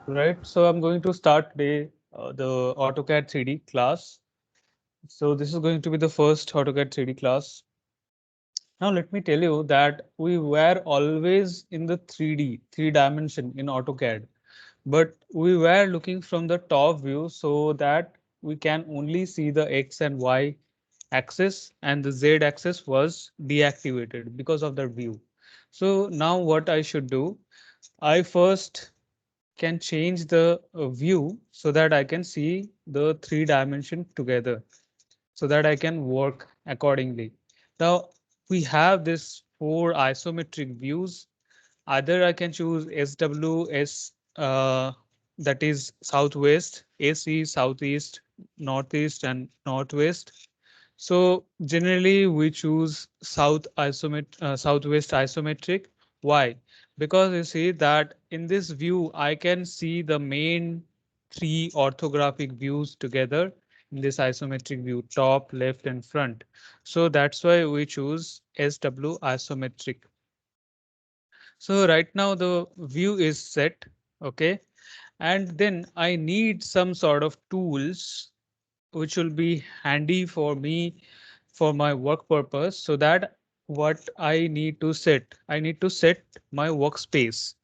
Right, so I'm going to start today the AutoCAD 3D class. So this is going to be the first AutoCAD 3D class. Now let me tell you that we were always in the 3D, three dimension in AutoCAD, but we were looking from the top view so that we can only see the X and Y axis and the Z axis was deactivated because of that view. So now what I should do, I first can change the view so that I can see the three dimension together so that I can work accordingly. Now we have this four isometric views. Either I can choose SWS, that is southwest, AC southeast, northeast, and northwest. So generally we choose southwest isometric. Why? Because you see that in this view, I can see the main three orthographic views together in this isometric view, top, left, and front. So that's why we choose SW isometric. So right now the view is set. Okay. And then I need some sort of tools which will be handy for me for my work purpose, so that what I need to set, I need to set my workspace.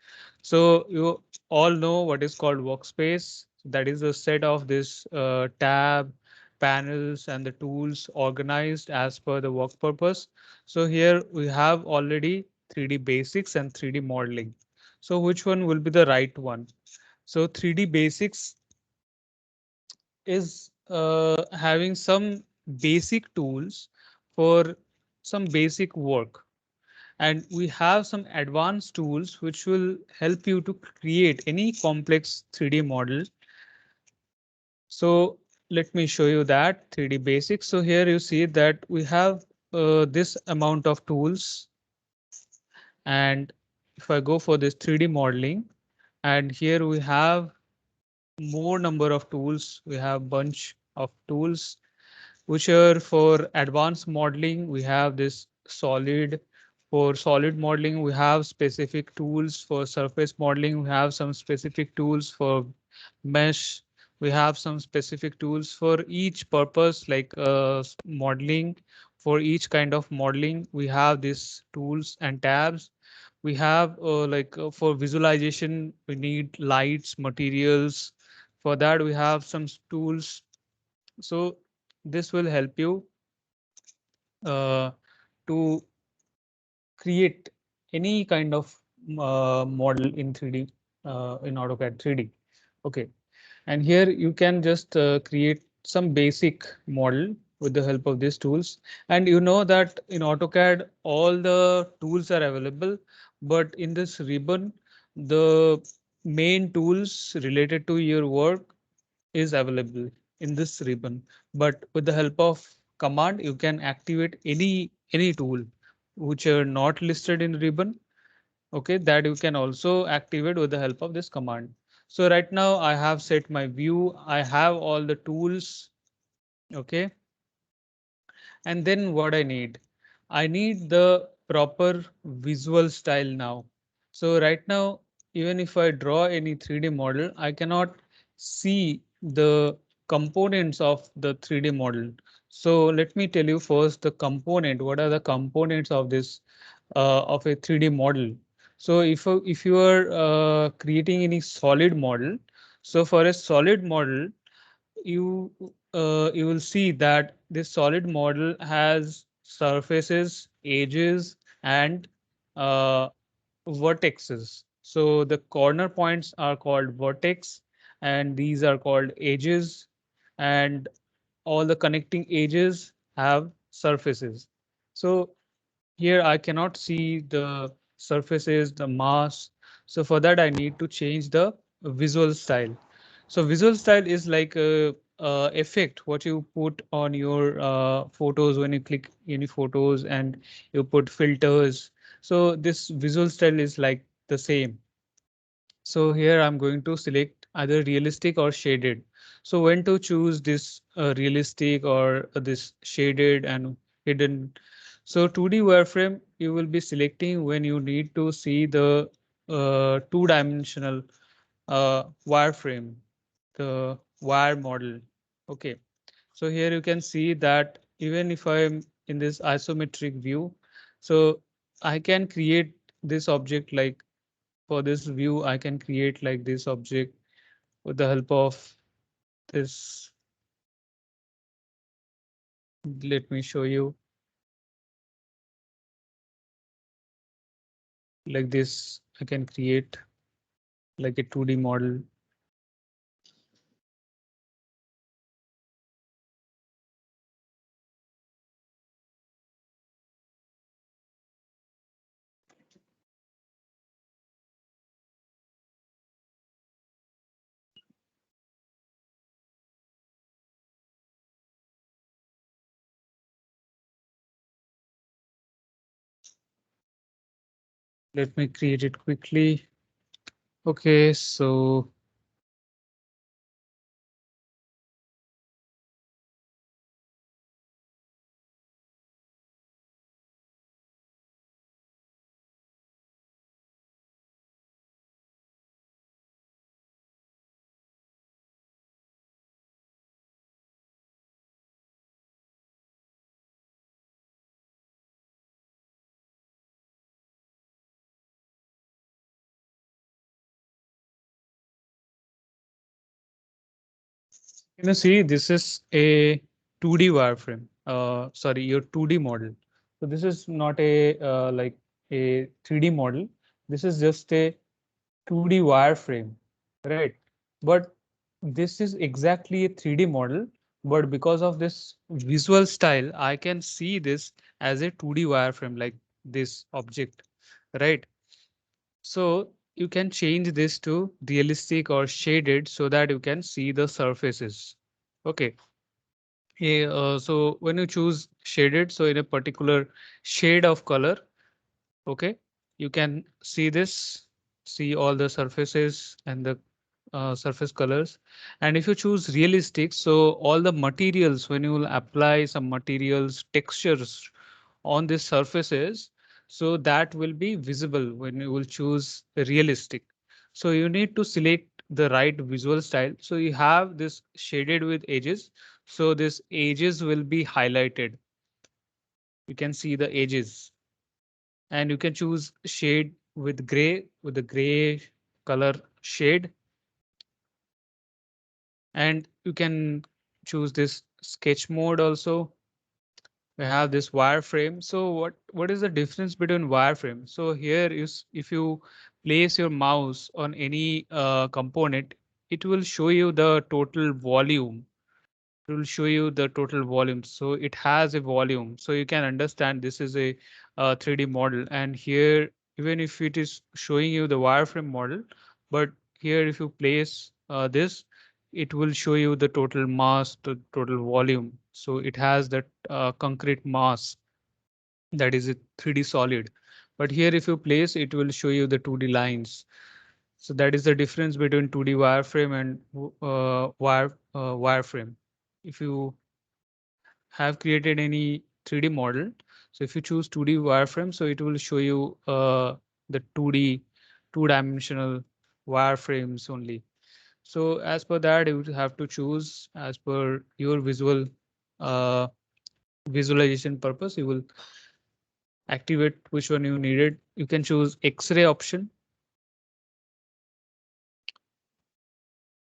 So you all know what is called workspace. That is a set of this tab, panels, and the tools organized as per the work purpose. So here we have already 3D basics and 3D modeling. So which one will be the right one? So 3D basics is having some basic tools for some basic work, and we have some advanced tools which will help you to create any complex 3D model. So let me show you that 3D basics. So here you see that we have this amount of tools, and if I go for this 3D modeling, and here we have more number of tools, we have bunch of tools which are for advanced modeling. We have this solid. For solid modeling, we have specific tools. For surface modeling, we have some specific tools. For mesh, we have some specific tools for each purpose, like modeling. For each kind of modeling, we have these tools and tabs. We have for visualization, we need lights, materials. For that, we have some tools. So this will help you uh, to create any kind of model in 3D, in AutoCAD 3D. Okay, and here you can just create some basic model with the help of these tools. And you know that in AutoCAD all the tools are available, but in this ribbon the main tools related to your work is available in this ribbon. But with the help of command, you can activate any tool which are not listed in ribbon. Okay, that you can also activate with the help of this command. So right now I have set my view. I have all the tools. Okay, and then what I need? I need the proper visual style now. So right now, even if I draw any 3D model, I cannot see the components of the 3D model. So let me tell you first the component. What are the components of this of a 3D model? So if you are creating any solid model, so for a solid model, you you will see that this solid model has surfaces, edges, and uh, vertexes. So the corner points are called vertex, and these are called edges, and all the connecting edges have surfaces. So here I cannot see the surfaces, the mass. So for that I need to change the visual style. So visual style is like a effect what you put on your photos when you click any photos and you put filters. So this visual style is like the same. So here I'm going to select either realistic or shaded. So when to choose this realistic or this shaded and hidden. So 2D wireframe you will be selecting when you need to see the two-dimensional wireframe, the wire model. Okay, so here you can see that even if I'm in this isometric view, so I can create this object like for this view, I can create like this object with the help of this. Let me show you like this. I can create like a 2D model. Let me create it quickly. Okay, so see this is a 2D wireframe. Sorry, your 2D model. So this is not a like a 3D model. This is just a 2D wireframe, right? But this is exactly a 3D model. But because of this visual style, I can see this as a 2D wireframe like this object, right? So you can change this to realistic or shaded so that you can see the surfaces. Okay. Yeah, so when you choose shaded, so in a particular shade of color, okay, you can see this, see all the surfaces and the surface colors. And if you choose realistic, so all the materials, when you will apply some materials, textures on these surfaces, so that will be visible when you will choose realistic. So you need to select the right visual style. So you have this shaded with edges. So this edges will be highlighted. You can see the edges and you can choose shade with the gray color shade, and you can choose this sketch mode also. We have this wireframe. So what is the difference between wireframe? So here is if you place your mouse on any component, it will show you the total volume. It will show you the total volume. So it has a volume. So you can understand this is a 3D model. And here, even if it is showing you the wireframe model, but here if you place this, it will show you the total mass, the total volume. So it has that concrete mass that is a 3D solid. But here if you place, it will show you the 2D lines. So that is the difference between 2D wireframe and wireframe. If you have created any 3D model. So if you choose 2D wireframe, so it will show you the 2D, two-dimensional wireframes only. So as per that, you would have to choose as per your uh, visualization purpose. You will activate which one you needed. You can choose X-ray option,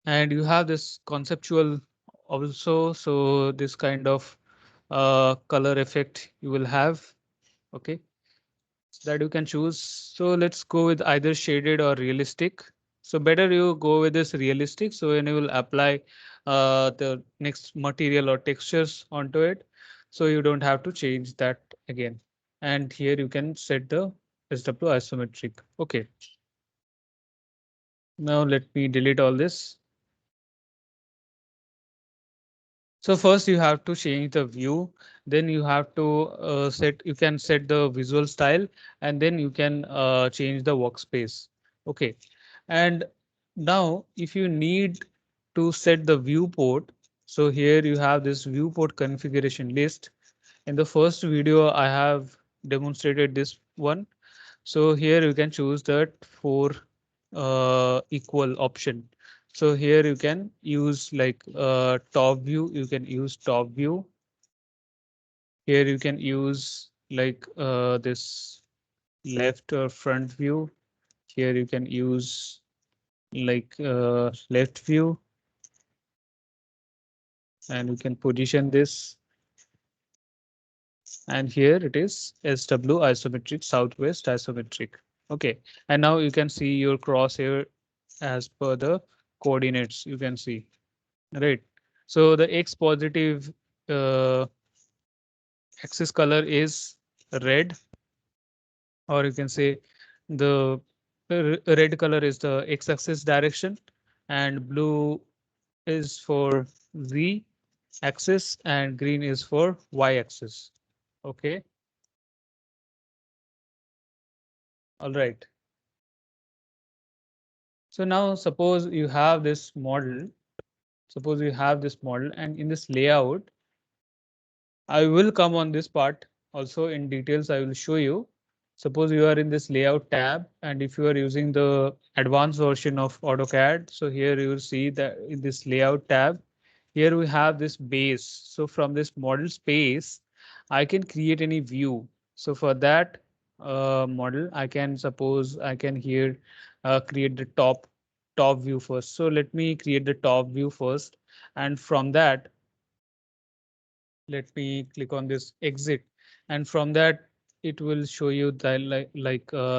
and you have this conceptual also. So this kind of color effect you will have. Okay, that you can choose. So let's go with either shaded or realistic. So better you go with this realistic. So when you will apply the next material or textures onto it, so you don't have to change that again. And here you can set the SW isometric. Okay. Now let me delete all this. So first you have to change the view, then you have to you can set the visual style, and then you can change the workspace. Okay. And now if you need to set the viewport, so here you have this viewport configuration list. In the first video, I have demonstrated this one. So here you can choose that for equal option. So here you can use like top view, you can use top view. Here you can use like this left or front view. Here you can use like left view, and you can position this. And here it is SW isometric, southwest isometric. Okay, and now you can see your crosshair as per the coordinates you can see, right? So the X positive axis color is red, or you can say the red color is the X axis direction, and blue is for Z axis, and green is for Y axis. Okay, all right. So now suppose you have this model. Suppose you have this model, and in this layout, I will come on this part also in details. I will show you. Suppose you are in this layout tab, and if you are using the advanced version of AutoCAD, so here you will see that in this layout tab, here we have this base. So from this model space, I can create any view. So for that model, I can suppose I can here create the top view first. So let me create the top view first, and from that, let me click on this exit, and from that it will show you that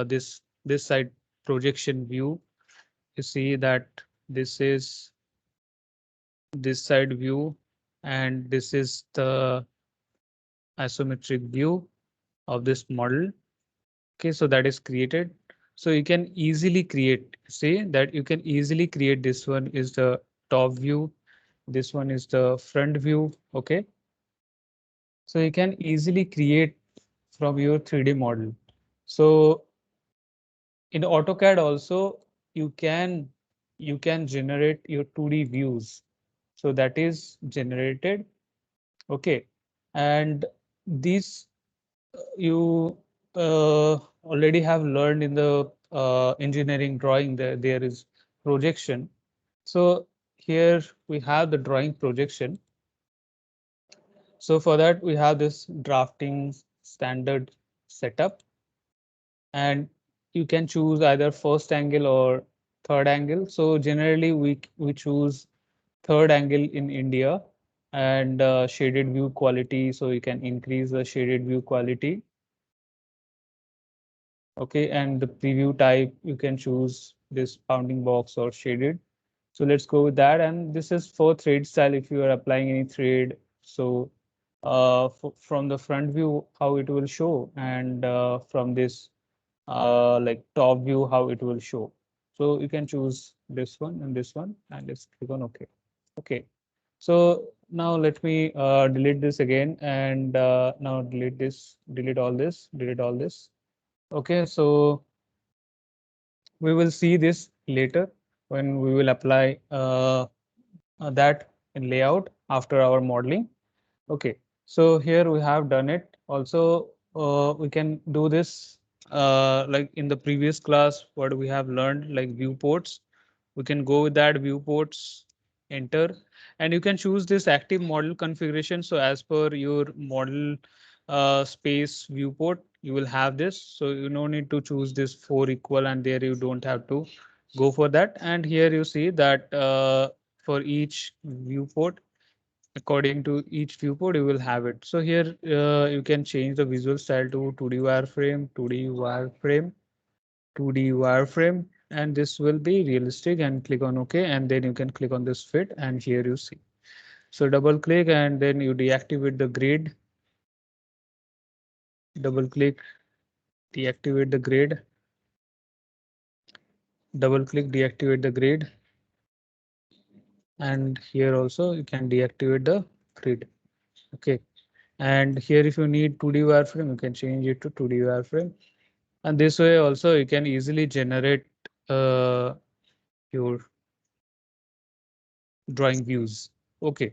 this side projection view. You see that this is this side view, and this is the isometric view of this model. Okay, so that is created. So you can easily create, say that you can easily create, this one is the top view, this one is the front view. Okay, so you can easily create from your 3D model. So in AutoCAD also you can generate your 2D views. So that is generated. Okay, and these you already have learned in the engineering drawing. There is projection. So here we have the drawing projection. So for that we have this drafting standard setup, and you can choose either first angle or third angle. So generally we choose third angle in India, and shaded view quality. So you can increase the shaded view quality. Okay, and the preview type, you can choose this bounding box or shaded. So let's go with that. And this is for thread style if you are applying any thread. So from the front view, how it will show, and from this like top view, how it will show. So you can choose this one and this one, and let's click on OK. Okay, so now let me delete this again, and now delete this, delete all this, delete all this. Okay, so we will see this later when we will apply that in layout after our modeling. Okay, so here we have done it. Also, we can do this like in the previous class, what we have learned, like viewports. We can go with that viewports, enter, and you can choose this active model configuration. So as per your model space viewport, you will have this. So you no need to choose this 4 equal, and there you don't have to go for that. And here you see that for each viewport, according to each viewport, you will have it. So here you can change the visual style to 2D wireframe, 2D wireframe, 2D wireframe, and this will be realistic, and click on OK, and then you can click on this fit, and here you see. So double click, and then you deactivate the grid. Double click, deactivate the grid. Double click, deactivate the grid. And here also you can deactivate the grid. Okay. And here if you need 2D wireframe, you can change it to 2D wireframe. And this way also you can easily generate your drawing views. Okay.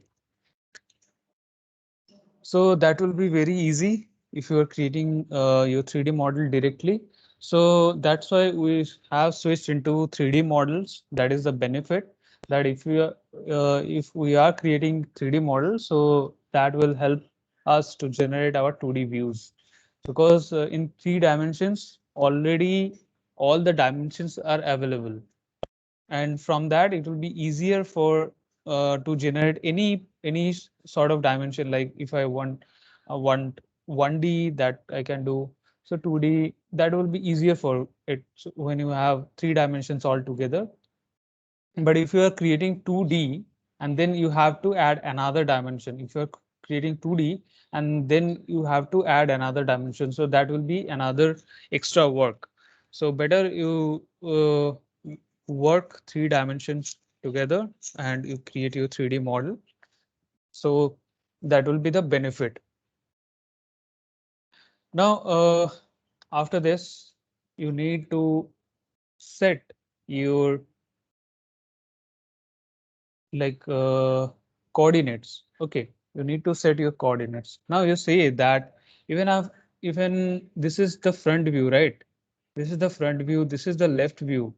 So that will be very easy if you are creating your 3D model directly. So that's why we have switched into 3D models. That is the benefit, that if we are creating 3D models, so that will help us to generate our 2D views, because in 3 dimensions already all the dimensions are available, and from that it will be easier for to generate any sort of dimension. Like if I want 1D, that I can do. So 2D, that will be easier for it. So when you have 3 dimensions all together. But if you are creating 2D and then you have to add another dimension, if you're creating 2D and then you have to add another dimension, so that will be another extra work. So better you work 3 dimensions together and you create your 3D model. So that will be the benefit. Now, after this, you need to set your like coordinates. Okay, you need to set your coordinates. Now you see that even if even this is the front view, right? This is the front view, this is the left view,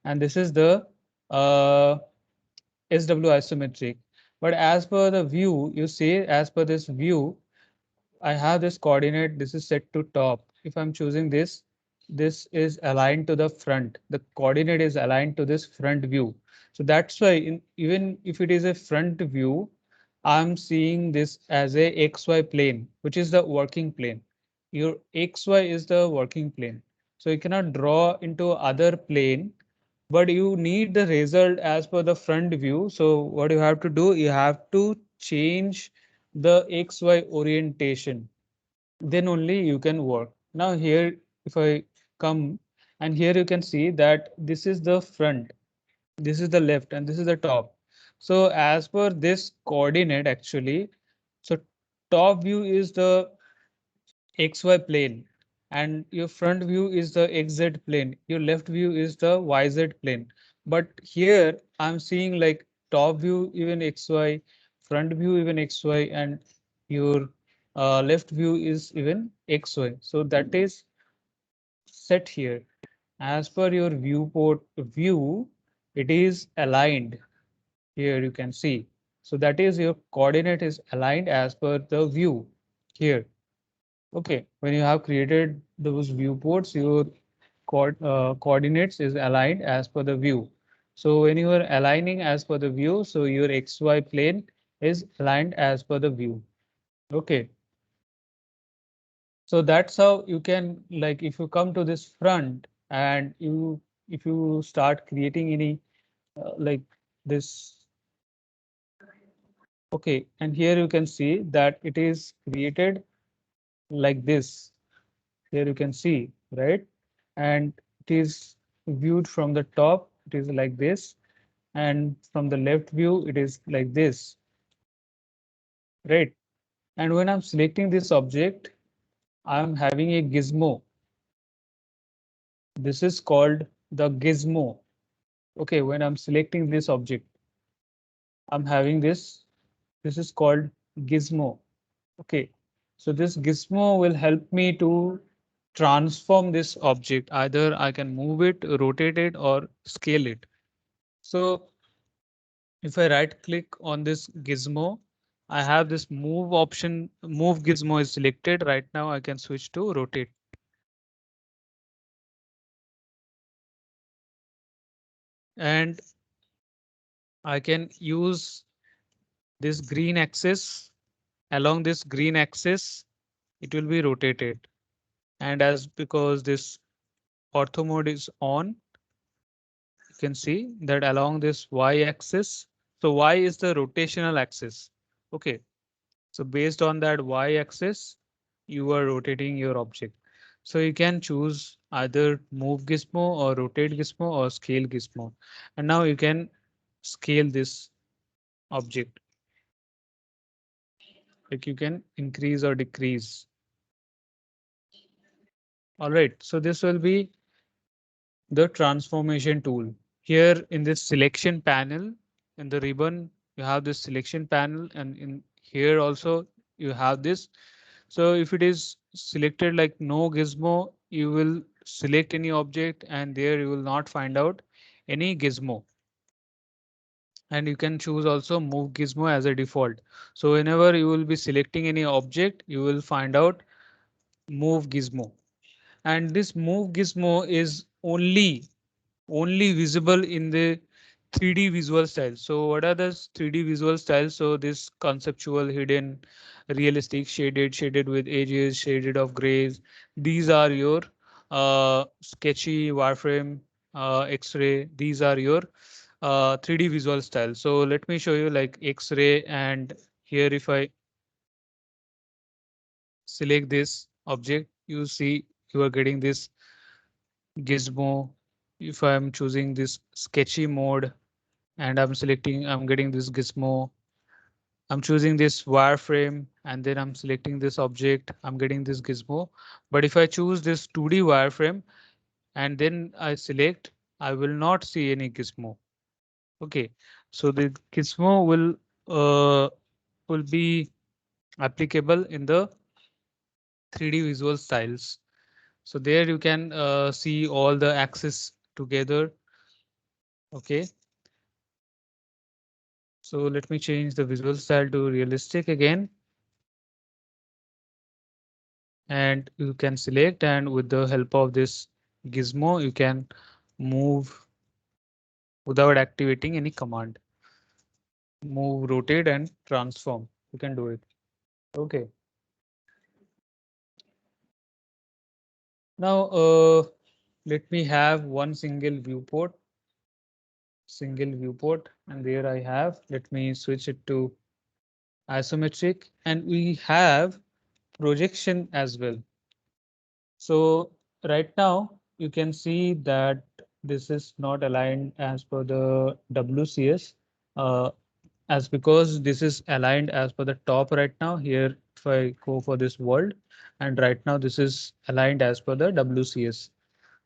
and this is the uh, SW isometric. But as per the view, you see, as per this view, I have this coordinate, this is set to top. If I'm choosing this is aligned to the front. The coordinate is aligned to this front view. So that's why even if it is a front view, I'm seeing this as a XY plane, which is the working plane. Your XY is the working plane. So you cannot draw into other plane, but you need the result as per the front view. So what you have to do, you have to change the XY orientation, then only you can work. Now here, if I come and here you can see that this is the front, this is the left, and this is the top. So as per this coordinate actually, so top view is the XY plane and your front view is the XZ plane. Your left view is the YZ plane. But here I'm seeing like top view even XY, front view even XY, and your left view is even XY. So that is set here. As per your viewport view, it is aligned. Here you can see. So that is your coordinate is aligned as per the view here. Okay, when you have created those viewports, your coordinates is aligned as per the view. So when you are aligning as per the view, so your XY plane is aligned as per the view. Okay, so that's how you can, like, if you come to this front and if you start creating any like this. Okay, and here you can see that it is created like this. Here you can see, right? And it is viewed from the top, it is like this. And from the left view, it is like this, right? And when I'm selecting this object, I'm having a gizmo. This is called the gizmo. Okay, when I'm selecting this object, I'm having this. This is called gizmo. Okay, so this gizmo will help me to transform this object. Either I can move it, rotate it, or scale it. So if I right click on this gizmo, I have this move option. Move gizmo is selected. Right now I can switch to rotate. And I can use this green axis. Along this green axis, it will be rotated. And as because this ortho mode is on, you can see that along this Y axis. So Y is the rotational axis. Okay. So based on that Y axis, you are rotating your object. So you can choose either move gizmo or rotate gizmo or scale gizmo. And now you can scale this object. Like you can increase or decrease. All right. So this will be the transformation tool. Here in this selection panel, in the ribbon, you have this selection panel, and in here also you have this. So if it is selected like no gizmo, you will select any object, and there you will not find out any gizmo. And you can choose also move gizmo as a default. So whenever you will be selecting any object, you will find out move gizmo. And this move gizmo is only visible in the 3D visual style. So what are the 3D visual styles? So this conceptual, hidden, realistic, shaded with edges, shaded of grays. These are your sketchy, wireframe, X-ray. These are your 3D visual style. So let me show you like X-ray, and here if I select this object, you see you are getting this gizmo. If I'm choosing this sketchy mode and I'm getting this gizmo. I'm choosing this wireframe and then I'm selecting this object, I'm getting this gizmo. But if I choose this 2D wireframe and then I select, I will not see any gizmo. Okay, so the gizmo will be applicable in the 3D visual styles. So there you can see all the axes together. Okay, so let me change the visual style to realistic again. And you can select, and with the help of this gizmo you can move without activating any command. Move, rotate and transform, you can do it. Okay, now let me have one single viewport, and there I have, let me switch it to isometric, and we have projection as well. So right now you can see that this is not aligned as per the WCS, as because this is aligned as per the top right now. Here if I go for this world, and right now this is aligned as per the WCS.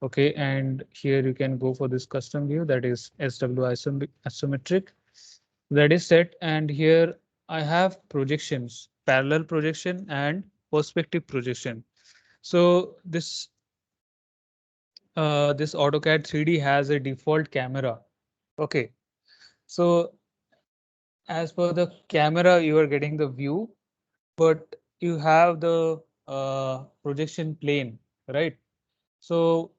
Okay, and here you can go for this custom view, that is SW isometric, that is set. And here I have projections, parallel projection and perspective projection. So this AutoCAD 3D has a default camera. Okay, so as per the camera, you are getting the view, but you have the projection plane, right? So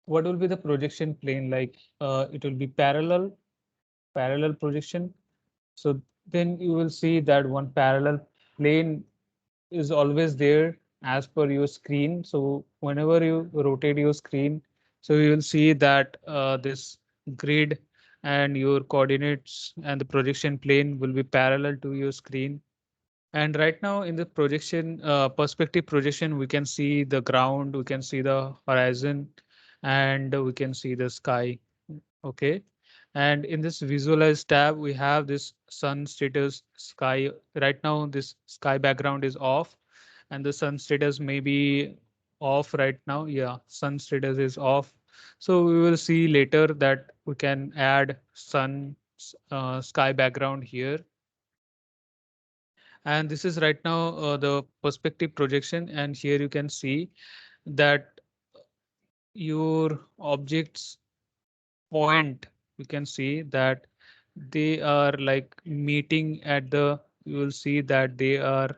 what will be the projection plane like? It will be parallel projection. So then you will see that one parallel plane is always there as per your screen. So whenever you rotate your screen, so you will see that this grid and your coordinates and the projection plane will be parallel to your screen. And right now in the projection, perspective projection, we can see the ground, we can see the horizon, and we can see the sky. Okay. And in this visualize tab, we have this sun status sky. Right now, this sky background is off and the sun status may be off right now. Yeah, sun status is off. So we will see later that we can add sun sky background here. And this is right now the perspective projection. And here you can see that your objects point, you can see that they are like meeting at the, you will see that they are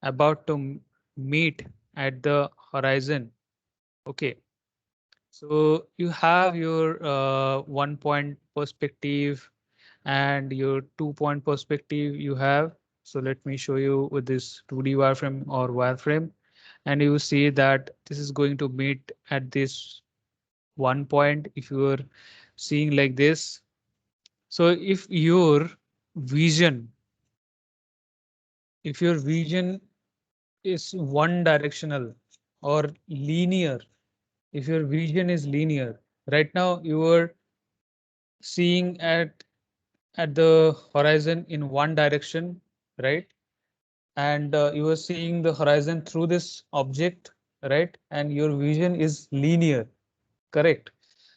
about to meet at the horizon. Okay, so you have your 1 point perspective and your 2 point perspective you have. So let me show you with this 2D wireframe or wireframe, and you see that this is going to meet at this 1 point if you are seeing like this. So vision, if your vision is one directional or linear, if your vision is linear, right now you are seeing at the horizon in one direction, right? And you are seeing the horizon through this object, right? And your vision is linear, correct?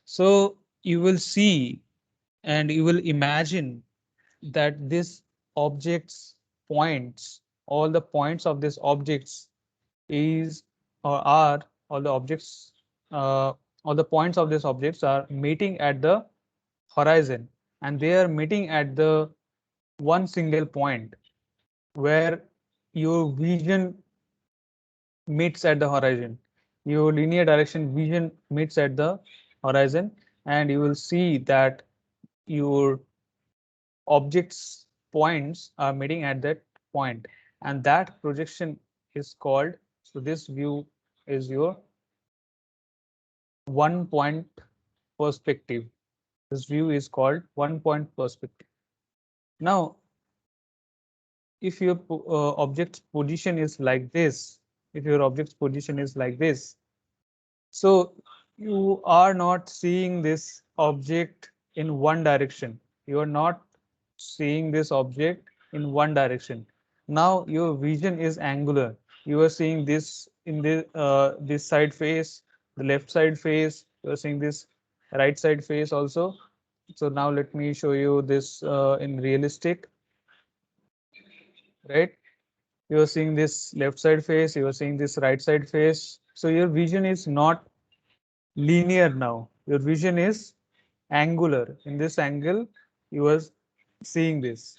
So you will see and you will imagine that this objects points, all the points of this objects is or are all the objects, all the points of these objects are meeting at the horizon, and they are meeting at the one single point where your vision meets at the horizon. Your linear direction vision meets at the horizon, and you will see that your objects points are meeting at that point, and that projection is called, so this view is your one point perspective. This view is called one point perspective. Now, if your object's position is like this, if your object's position is like this, so you are not seeing this object in one direction. You are not seeing this object in one direction. Now your vision is angular. You are seeing this in this side face, the left side face. You are seeing this right side face also. So now let me show you this in realistic, right? You are seeing this left side face. You are seeing this right side face. So your vision is not linear now. Your vision is angular. In this angle, you are seeing this.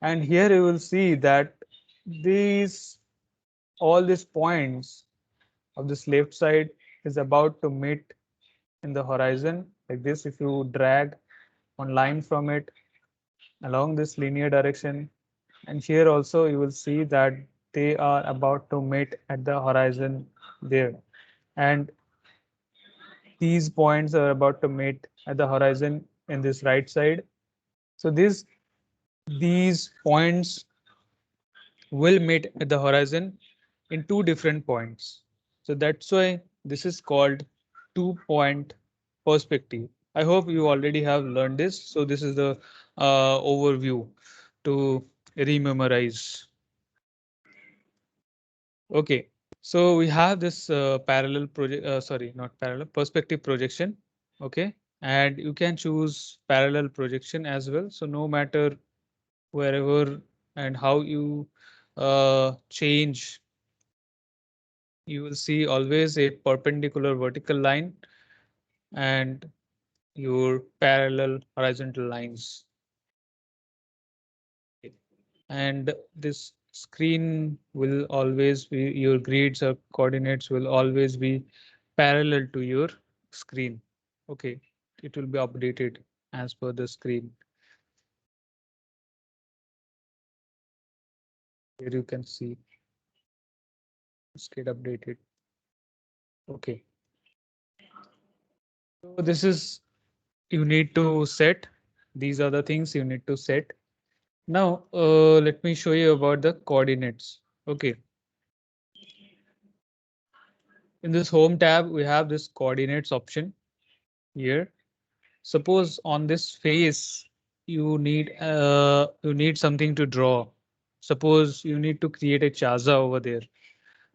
And here you will see that these all these points of this left side is about to meet in the horizon like this. If you drag one line from it along this linear direction, and here also you will see that they are about to meet at the horizon there. And these points are about to meet at the horizon in this right side. So these points will meet at the horizon in two different points. So that's why this is called 2-point perspective. I hope you already have learned this. So this is the overview to rememorize. Okay, so we have this parallel project, sorry, not parallel, perspective projection. Okay, and you can choose parallel projection as well. So no matter wherever and how you change, you will see always a perpendicular vertical line and your parallel horizontal lines. And this screen will always be, your grids or coordinates will always be parallel to your screen. Okay, it will be updated as per the screen. Here you can see it's get updated. Okay, so this is, you need to set, these are the things you need to set. Now let me show you about the coordinates. Okay, in this home tab we have this coordinates option here. Suppose on this face you need something to draw. Suppose you need to create a chaza over there.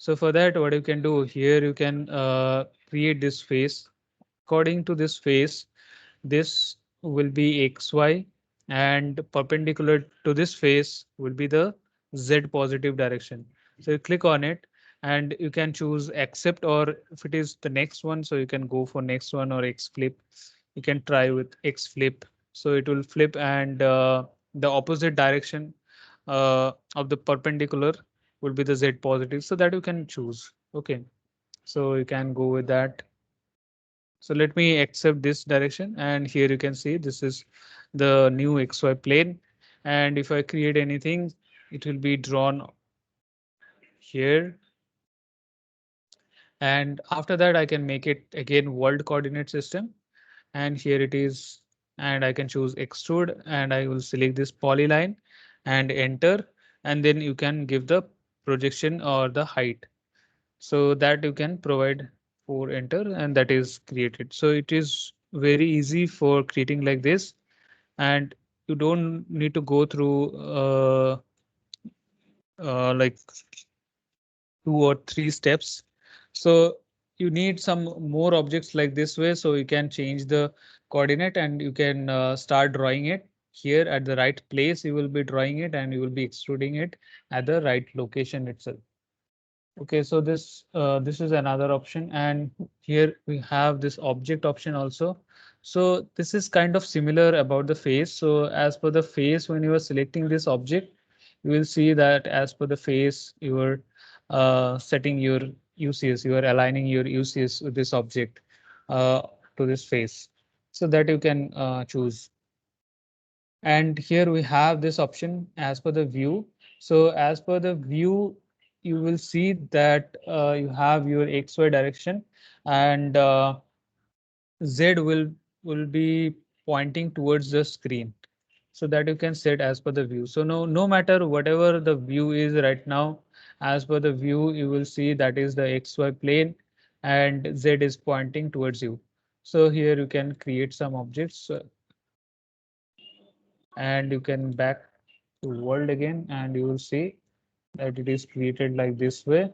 So for that, what you can do here, you can create this face. According to this face, this will be xy, and perpendicular to this face will be the z positive direction. So you click on it and you can choose accept, or if it is the next one, so you can go for next one, or x flip. You can try with x flip. So it will flip, and the opposite direction of the perpendicular will be the z positive, so that you can choose. Okay, so you can go with that. So let me accept this direction, and here you can see this is the new xy plane. And if I create anything, it will be drawn here. And after that, I can make it again world coordinate system. And here it is. And I can choose extrude, and I will select this polyline and enter. And then you can give the projection or the height, so that you can provide for enter, and that is created. So it is very easy for creating like this, and you don't need to go through like 2 or 3 steps. So you need some more objects like this way, so you can change the coordinate and you can start drawing it here at the right place. You will be drawing it and you will be extruding it at the right location itself. Okay, so this is another option, and here we have this object option also. So this is kind of similar about the face. So as per the face, when you are selecting this object, you will see that as per the face, you are setting your UCS, you are aligning your UCS with this object uh, to this face, so that you can choose. And here we have this option as per the view. So as per the view, you will see that you have your XY direction, and Z will be pointing towards the screen, so that you can set as per the view. So no matter whatever the view is right now, as per the view, you will see that is the XY plane and Z is pointing towards you. So here you can create some objects, and you can back to world again, and you will see that it is created like this way.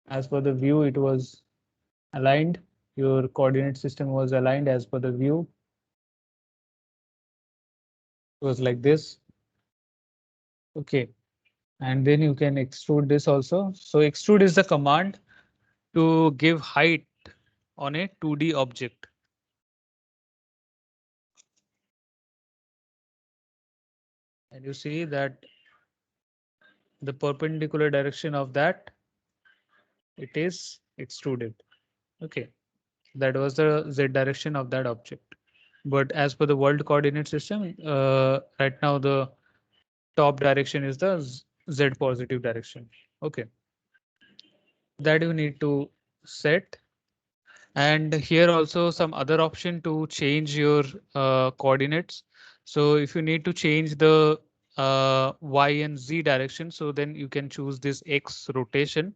As per the view, it was aligned. Your coordinate system was aligned as per the view. It was like this. Okay. And then you can extrude this also. So extrude is the command to give height on a 2D object. And you see that the perpendicular direction of that, it is extruded. Okay. That was the Z direction of that object. But as per the world coordinate system, right now the top direction is the Z positive direction. Okay, that you need to set. And here also some other option to change your coordinates. So if you need to change the Y and Z direction, so then you can choose this X rotation.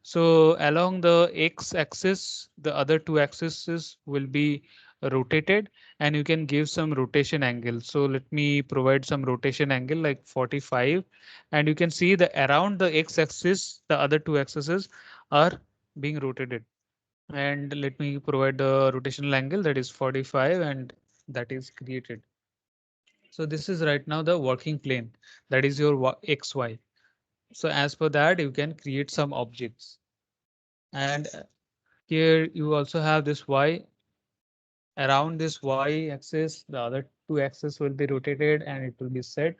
So along the X axis, the other two axes will be rotated, and you can give some rotation angle. So let me provide some rotation angle like 45, and you can see the around the X axis, the other two axes are being rotated. And let me provide the rotational angle that is 45, and that is created. So this is right now the working plane, that is your XY. So as per that, you can create some objects. And here you also have this Y. Around this Y axis, the other two axes will be rotated and it will be set.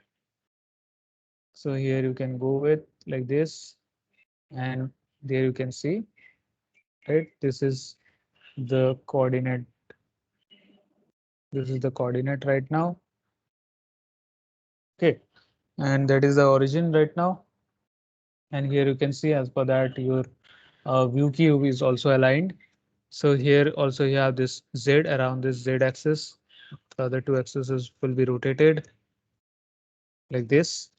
So here you can go with like this, and there you can see, right? This is the coordinate. This is the coordinate right now. Okay, and that is the origin right now. And here you can see as per that your view cube is also aligned. So here also you have this Z around this Z axis. The other two axes will be rotated like this.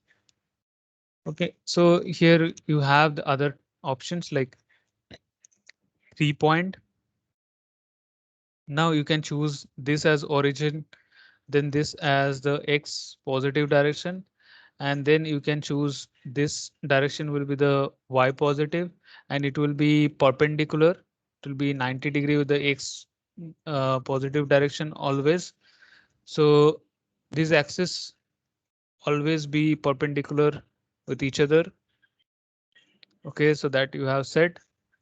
Okay, so here you have the other options like 3 point. Now you can choose this as origin, then this as the X positive direction, and then you can choose this direction will be the Y positive, and it will be perpendicular. It will be 90° with the X positive direction always. So these axes always be perpendicular with each other. Okay, so that you have set.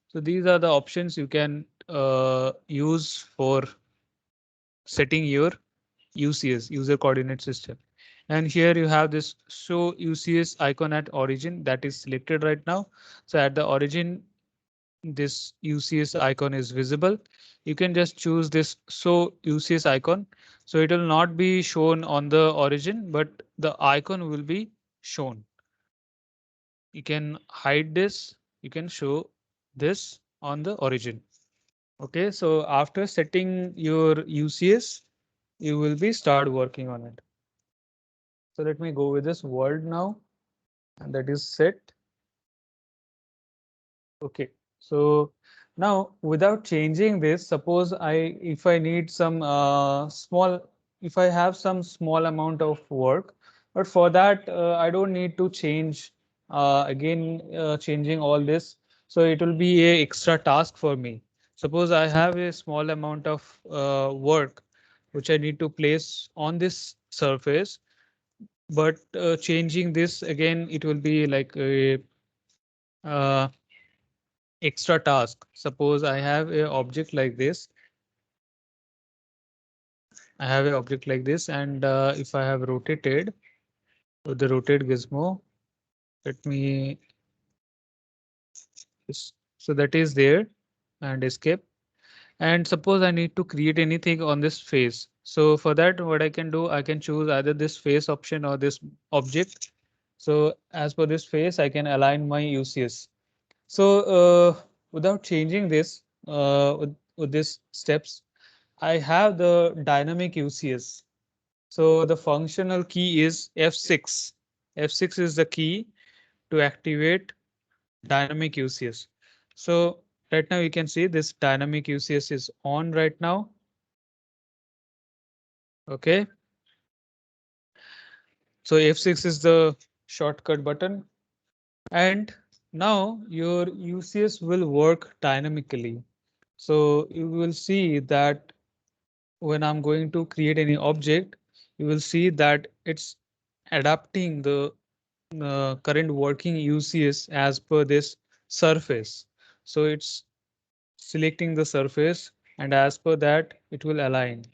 So these are the options you can use for setting your UCS, user coordinate system. And here you have this show UCS icon at origin that is selected right now. So at the origin, this UCS icon is visible. You can just choose this show UCS icon. So it will not be shown on the origin, but the icon will be shown. You can hide this. You can show this on the origin. Okay, so after setting your UCS, you will be start working on it. So let me go with this world now, and that is set. Okay, so now without changing this, suppose if I need some if I have some small amount of work, but for that I don't need to change again changing all this. So it will be a extra task for me. Suppose I have a small amount of work which I need to place on this surface. but changing this again, it will be like a uh, extra task. Suppose I have a object like this. I have an object like this, and if I have rotated with the rotate gizmo, let me so that is there and escape. And suppose I need to create anything on this face. So for that, what I can do, I can choose either this face option or this object. So as per this face, I can align my UCS. So without changing this, with these steps, I have the dynamic UCS. So the functional key is F6. F6 is the key to activate dynamic UCS. So right now you can see this dynamic UCS is on right now. Okay. So F6 is the shortcut button. And now your UCS will work dynamically. So you will see that when I'm going to create any object, you will see that it's adapting the current working UCS as per this surface. So it's selecting the surface, and as per that, it will align.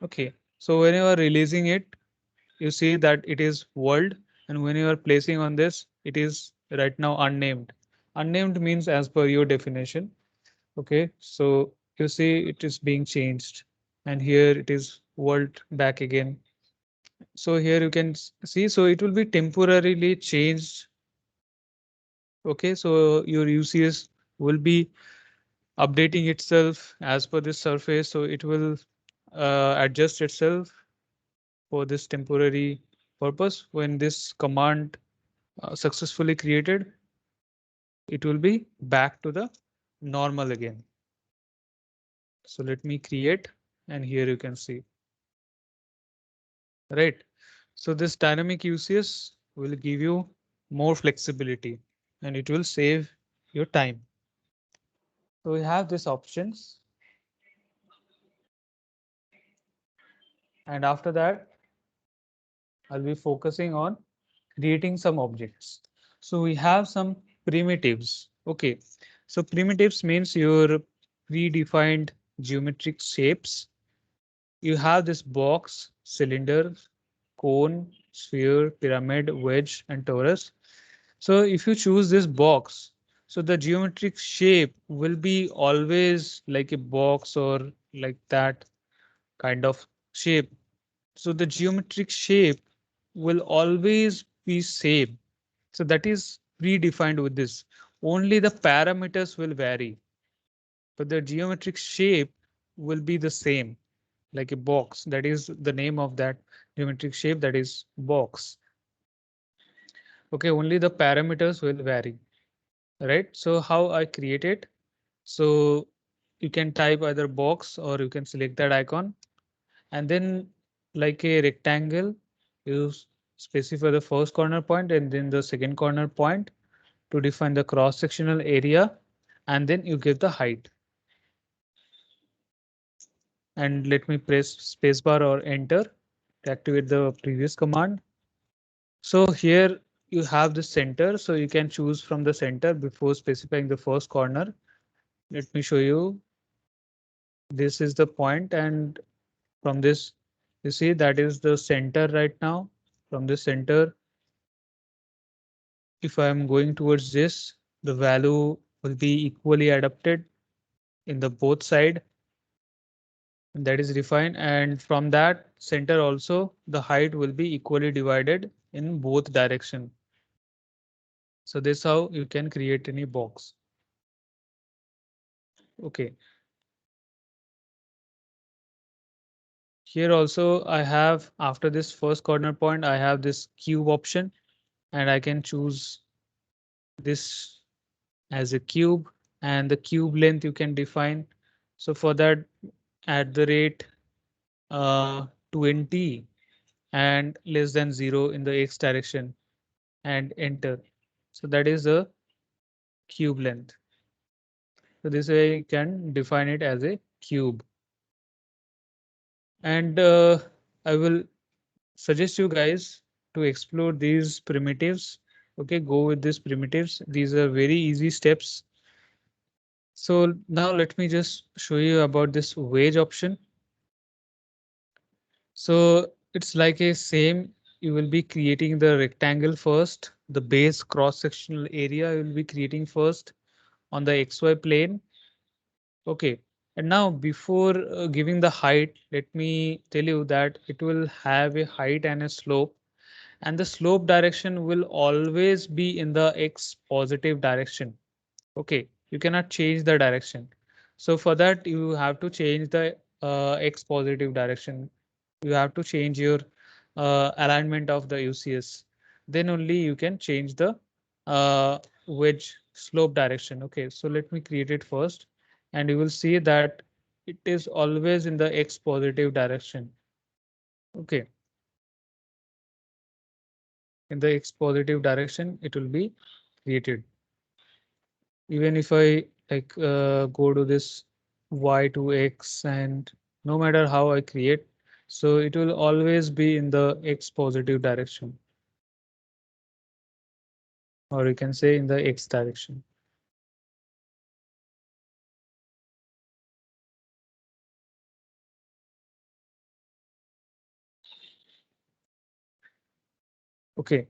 Okay. So when you are releasing it, you see that it is world, and when you are placing on this, it is right now unnamed. Unnamed means as per your definition. Okay. So you see it is being changed, and here it is world back again. So here you can see, so it will be temporarily changed. Okay, so your UCS will be updating itself as per this surface, so it will adjust itself for this temporary purpose. When this command successfully created, it will be back to the normal again. So let me create, and here you can see, right? So this dynamic UCS will give you more flexibility, and it will save your time. So we have these options, and after that, I'll be focusing on creating some objects. So we have some primitives. Okay, so primitives means your predefined geometric shapes. You have this box, cylinder, cone, sphere, pyramid, wedge, and torus. So if you choose this box, so the geometric shape will be always like a box or like that kind of shape. So the geometric shape will always be same. So that is predefined with this. Only the parameters will vary, but the geometric shape will be the same, like a box. That is the name of that geometric shape, that is box. Okay, only the parameters will vary, right? So how I create it? So you can type either box or you can select that icon, and then like a rectangle, you specify the first corner point and then the second corner point to define the cross sectional area, and then you give the height. And let me press spacebar or enter to activate the previous command. So here you have the center, so you can choose from the center before specifying the first corner. Let me show you. This is the point, and from this, you see that is the center right now. From the center, if I am going towards this, the value will be equally adapted in the both side. That is defined, and from that center also the height will be equally divided in both direction. So this how you can create any box. Okay, here also I have, after this first corner point, I have this cube option, and I can choose this as a cube, and the cube length you can define. So for that, at the rate 20 and less than 0 in the x direction, and enter. So that is the cube length. So this way you can define it as a cube. And I will suggest you guys to explore these primitives. Okay, go with these primitives. These are very easy steps. So now let me just show you about this wage option. So it's like a same, you will be creating the rectangle first, the base cross sectional area you will be creating first on the XY plane. Okay. And now before giving the height, let me tell you that it will have a height and a slope, and the slope direction will always be in the X positive direction. Okay, you cannot change the direction. So for that, you have to change the X positive direction. You have to change your alignment of the UCS. Then only you can change the wedge slope direction. Okay, so let me create it first, and you will see that it is always in the X positive direction. Okay, in the X positive direction, it will be created. Even if I like go to this y to x, and no matter how I create, so it will always be in the X positive direction, or you can say in the X direction. Okay,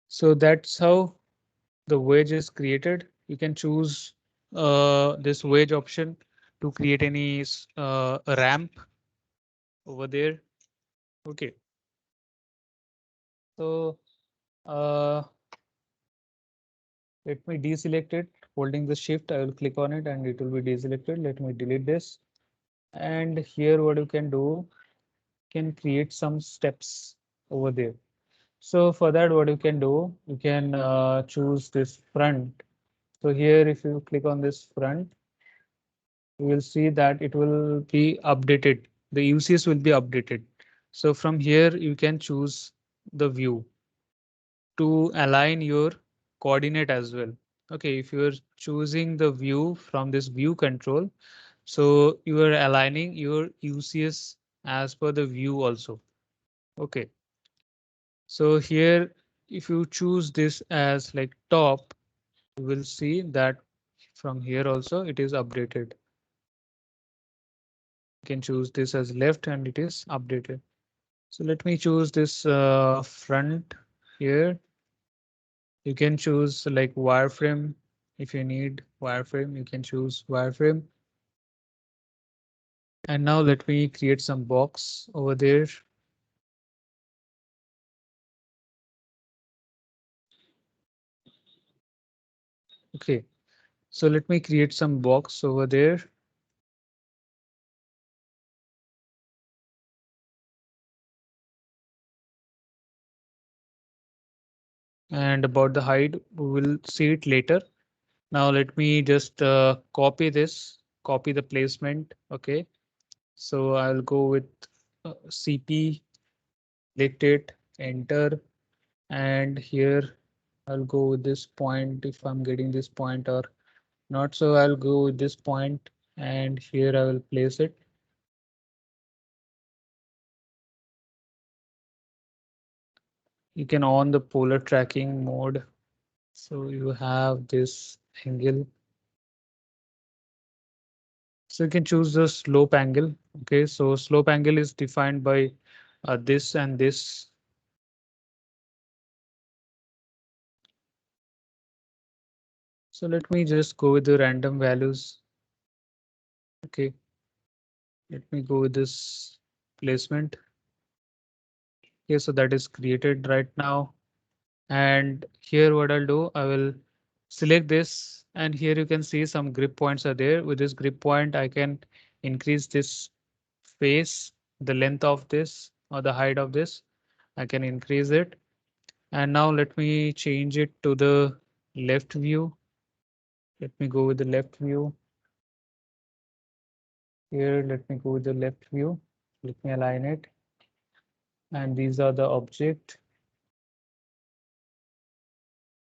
so that's how the wedge is created. You can choose this wedge option to create any ramp over there. Okay, so uh, let me deselect it. Holding the shift, I will click on it and it will be deselected. Let me delete this. And here what you can create some steps over there. So for that, what you can do, you can choose this front. So here, if you click on this front, you will see that it will be updated. The UCS will be updated. So from here, you can choose the view to align your coordinate as well. Okay, if you're choosing the view from this view control, so you are aligning your UCS as per the view also. Okay, so here, if you choose this as like top, you will see that from here also it is updated. You can choose this as left and it is updated. So let me choose this front here. You can choose like wireframe. If you need wireframe, you can choose wireframe. And now let me create some box over there. Okay, so let me create some box over there. And about the height, we will see it later. Now let me just copy the placement. Okay, so I'll go with CP, select it, enter, and here I'll go with this point if I'm getting this point or not. So I'll go with this point and here I will place it. You can on the polar tracking mode. So you have this angle. So you can choose the slope angle. Okay, so slope angle is defined by this and this. So let me just go with the random values. Okay, let me go with this placement. Okay, so that is created right now. And here what I'll do, I will select this and here you can see some grip points are there. With this grip point, I can increase this face, the length of this or the height of this. I can increase it. And now let me change it to the left view. Let me go with the left view. Here, let me go with the left view. Let me align it. And these are the object.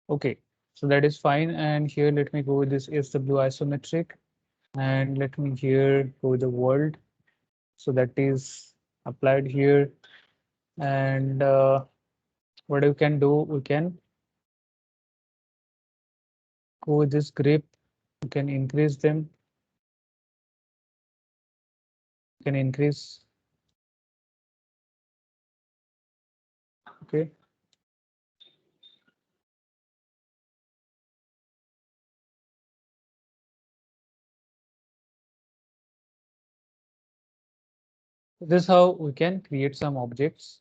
Okay, so that is fine. And here, let me go with this SW isometric. And let me here go with the world. So that is applied here. And what we can do, we can go with this grip, you can increase them, you can increase. Okay. This is how we can create some objects.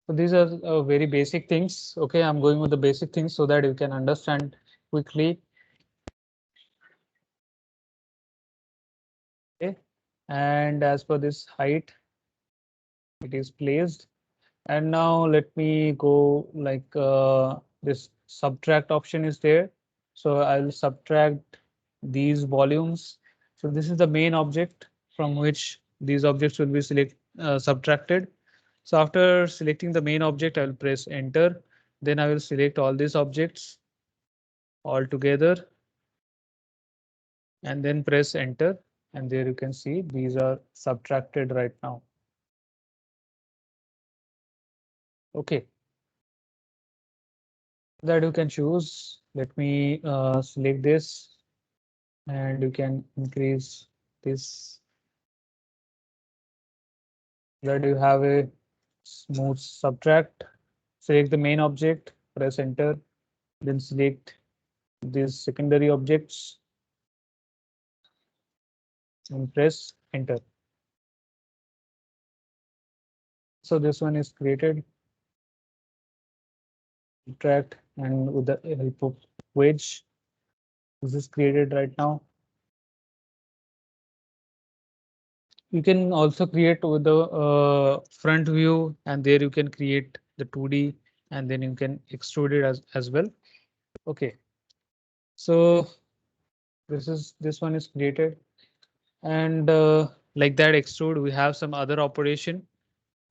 So these are very basic things. Okay, I'm going with the basic things so that you can understand quickly. Okay, and as per this height, it is placed. And now let me go like this subtract option is there. So I'll subtract these volumes. So this is the main object from which these objects will be subtracted. So after selecting the main object, I will press enter. Then I will select all these objects all together and then press enter. And there you can see these are subtracted right now. Okay. That you can choose. Let me select this and you can increase this. That you have a smooth subtract. Select the main object, press enter, then select these secondary objects and press enter. So this one is created. Subtract and with the help of wedge, this is created right now. You can also create with the front view, and there you can create the 2D and then you can extrude it as well. Okay, so this one is created, and like that extrude, we have some other operation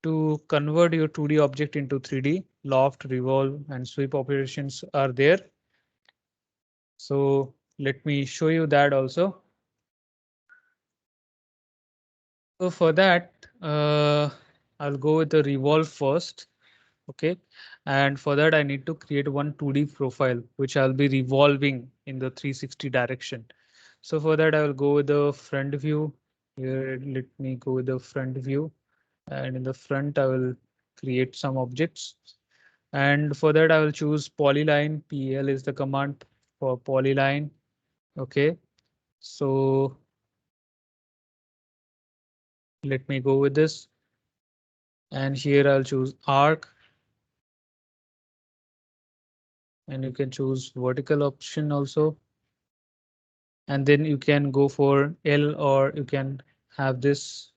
to convert your 2D object into 3D. Loft, revolve, and sweep operations are there. So let me show you that also. So for that, I'll go with the revolve first. Okay, and for that I need to create one 2D profile which I'll be revolving in the 360 direction. So for that I will go with the front view. Here let me go with the front view, and in the front I will create some objects, and for that I will choose polyline. PL is the command for polyline. Okay, so let me go with this, and here I'll choose arc, and you can choose vertical option also, and then you can go for L, or you can have this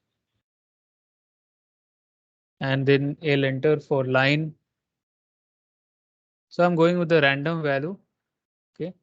and then L enter for line. So I'm going with the random value. Okay.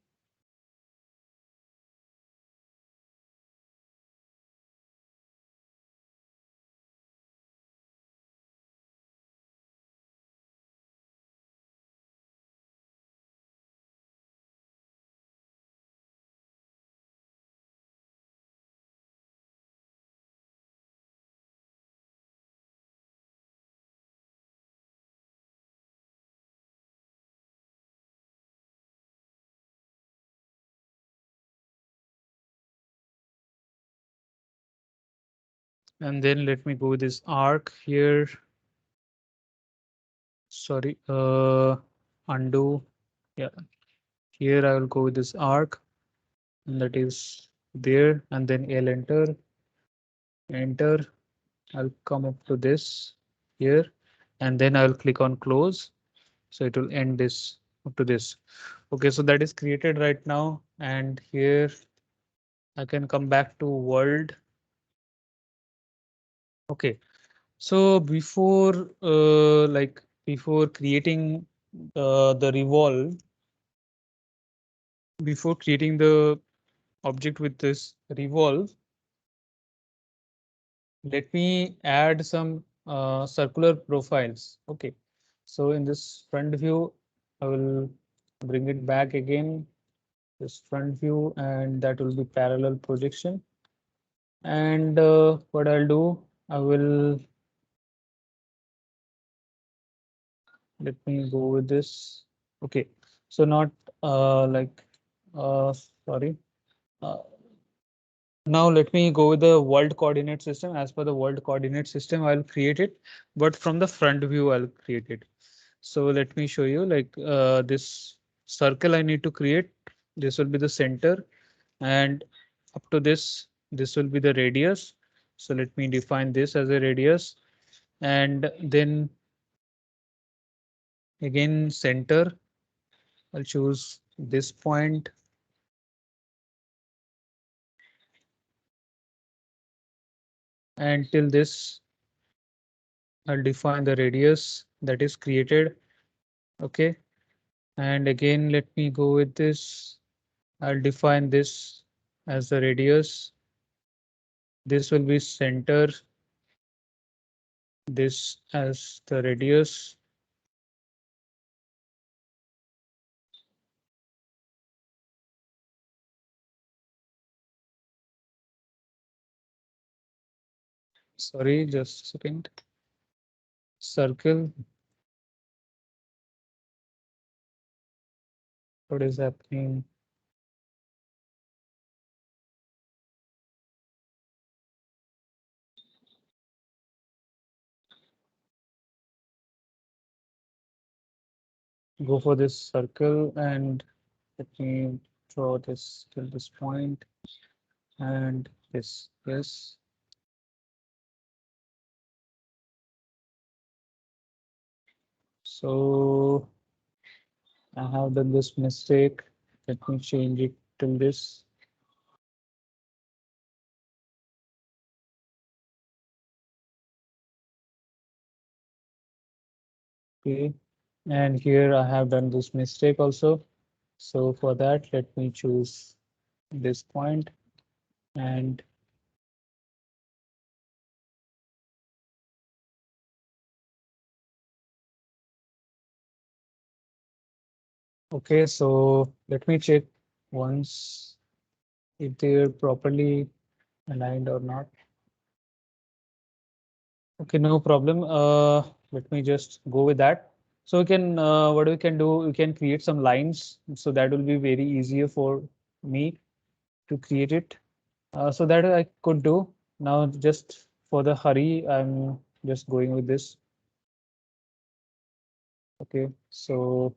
And then let me go with this arc here. Sorry, undo. Yeah, here I will go with this arc, and that is there, and then L enter, enter. I'll come up to this here, and then I'll click on close. So it will end this up to this. Okay, so that is created right now, and here I can come back to world. Okay, so before creating the revolve, before creating the object with this revolve, let me add some circular profiles. Okay, so in this front view, I will bring it back again, this front view, and that will be parallel projection. And what I'll do, I will let me go with this. Okay, so not sorry. Uh, Now let me go with the world coordinate system. As per the world coordinate system, I'll create it, but from the front view, I'll create it. So let me show you like this circle I need to create. This will be the center, and up to this will be the radius. So let me define this as a radius, and then again center. I'll choose this point, and till this I'll define the radius that is created. Okay. And again, let me go with this. I'll define this as the radius. This will be center, this as the radius. Sorry, just a second. Circle. What is happening? Go for this circle and let me draw this till this point and this. Yes. So I have done this mistake. Let me change it till this. Okay. And here I have done this mistake also. So for that, let me choose this point and okay, so let me check once if they're properly aligned or not. Okay, no problem. Let me just go with that. So we can, what we can do, we can create some lines. So that will be very easier for me to create it. So that I could do. Now just for the hurry, I'm just going with this. Okay, so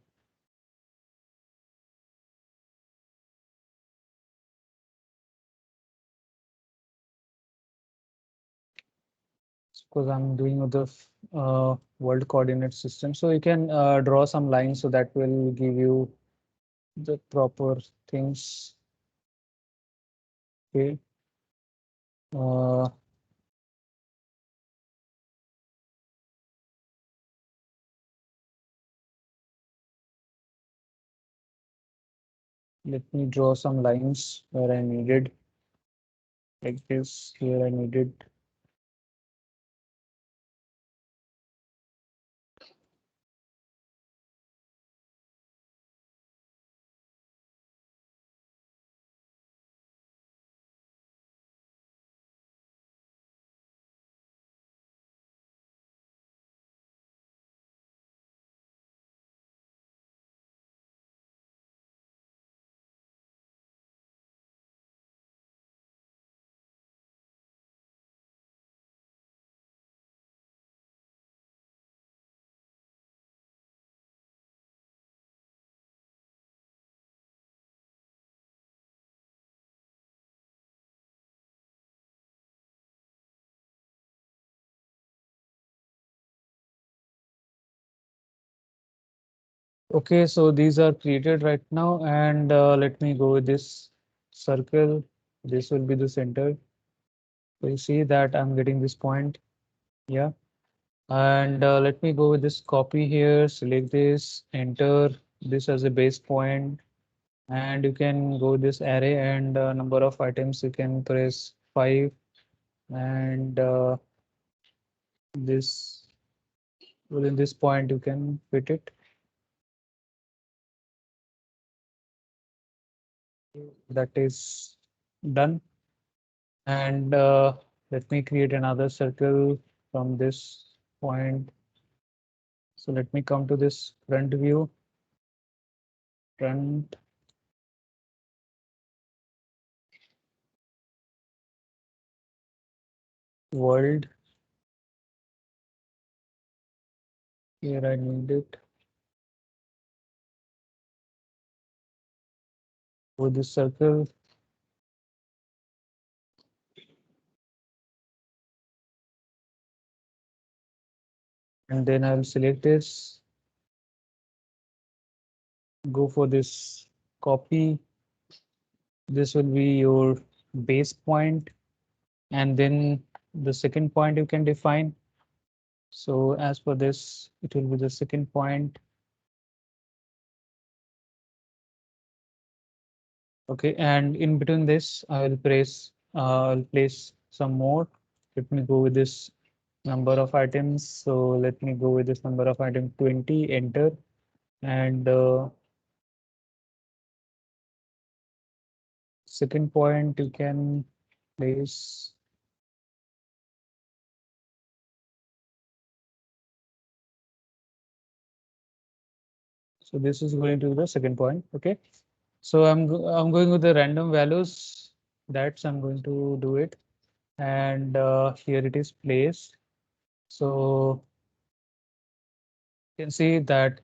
because I'm doing with the world coordinate system. So you can draw some lines so that will give you the proper things. Okay. Uh, Let me draw some lines where I needed like this. Here I needed. Okay, so these are created right now, and let me go with this circle. This will be the center. So you see that I'm getting this point. Yeah. And let me go with this copy here, select this, enter this as a base point, and you can go this array and number of items you can press 5 and this within this point you can fit it. That is done. And let me create another circle from this point. So let me come to this front view, front. World. Here I need it. With this circle. And then I'll select this. Go for this copy. This will be your base point. And then the second point you can define. So as for this, it will be the second point. Okay, and in between this, I'll place some more. Let me go with this number of items. So let me go with this number of items 20, enter. And second point you can place. So this is going to be the second point. Okay. So I'm going with the random values. That's I'm going to do it. And here it is placed. So you can see that